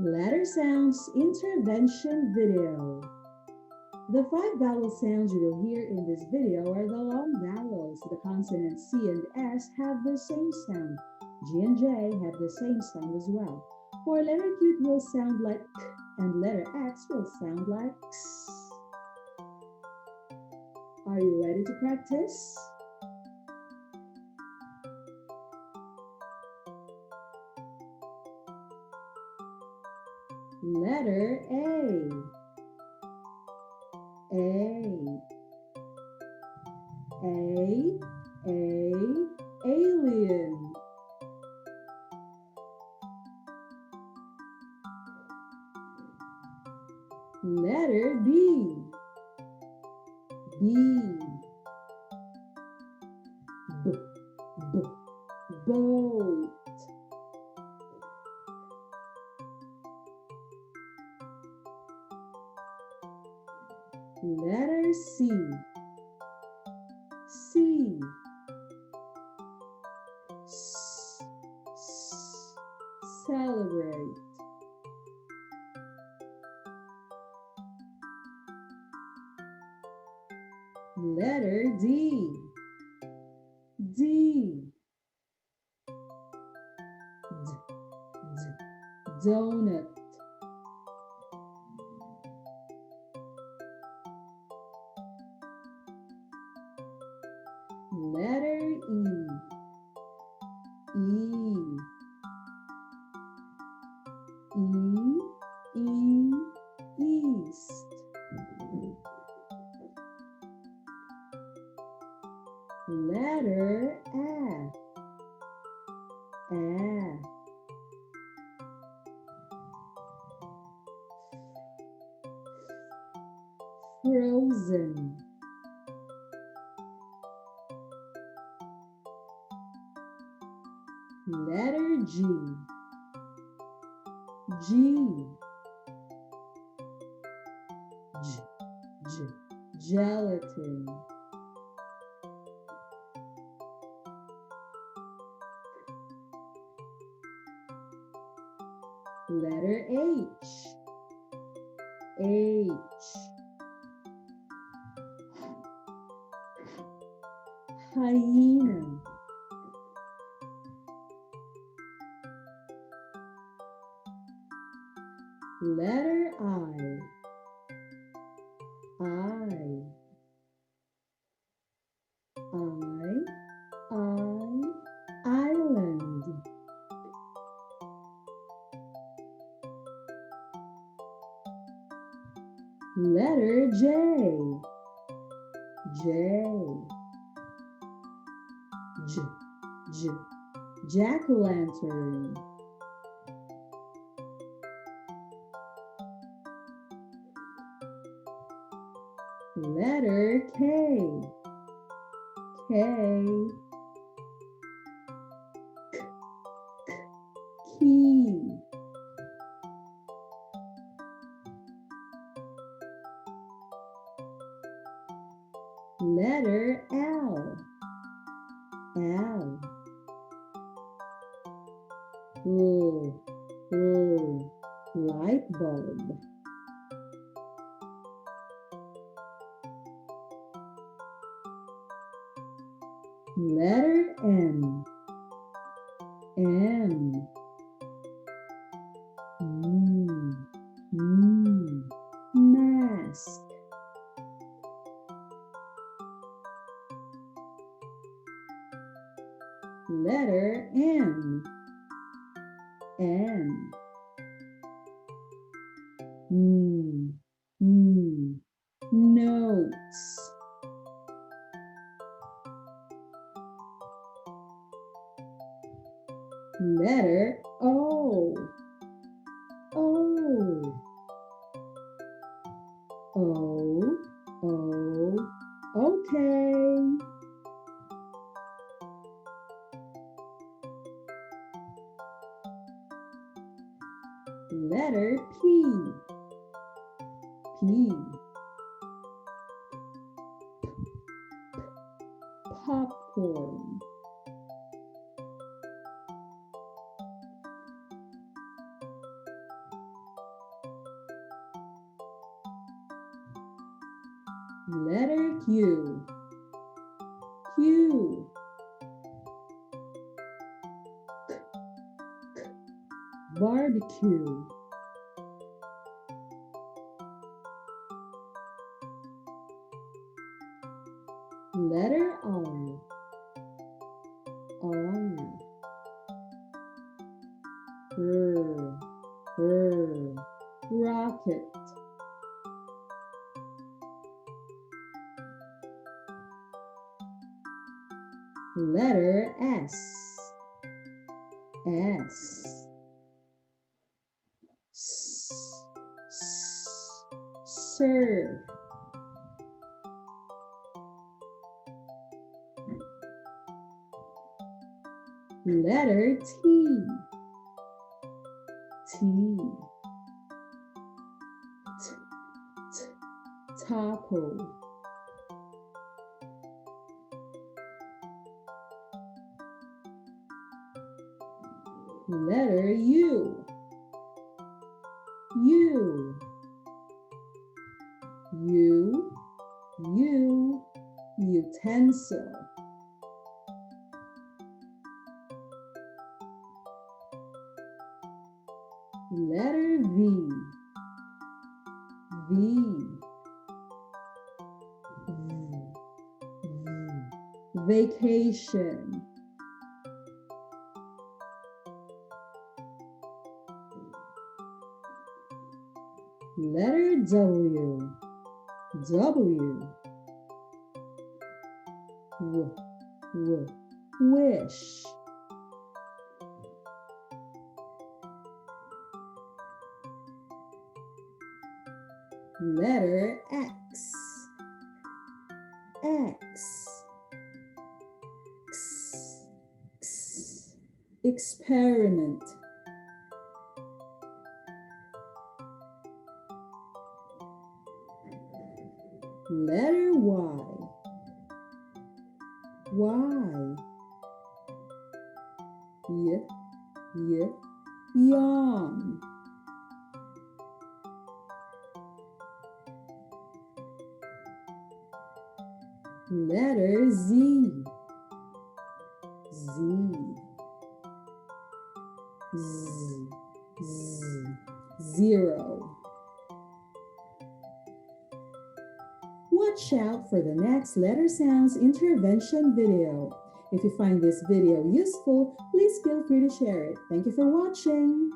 Letter sounds intervention video. The 5 vowel sounds you will hear in this video are the long vowels. The consonants C and S have the same sound. G and J have the same sound as well. For letter Q it will sound like K and letter X will sound like X. Are you ready to practice? Letter A. Alien. Letter B. Boat. Letter C. Celebrate. Letter D. Donut. Letter E. East. Letter F. Frozen. Letter G. Gelatin. Letter H. Hyena. Letter I. Island. Letter J. Jack-o'-lantern. Letter K. Key. Letter L. Light bulb. Letter M. Mask. Letter N. Notes. Letter O. Okay. Letter P. Popcorn. Letter Q. Q. Barbecue. Letter R. R. Rocket. Letter S. S. Serve. Letter T. T. Topple. Letter U. U. Utensil. Letter V. Vacation. Letter W. Wish. Letter X. Experiment. Letter Y. Yawn. Letter Z. Zero. Watch out for the next letter sounds intervention video. If you find this video useful, please feel free to share it. Thank you for watching.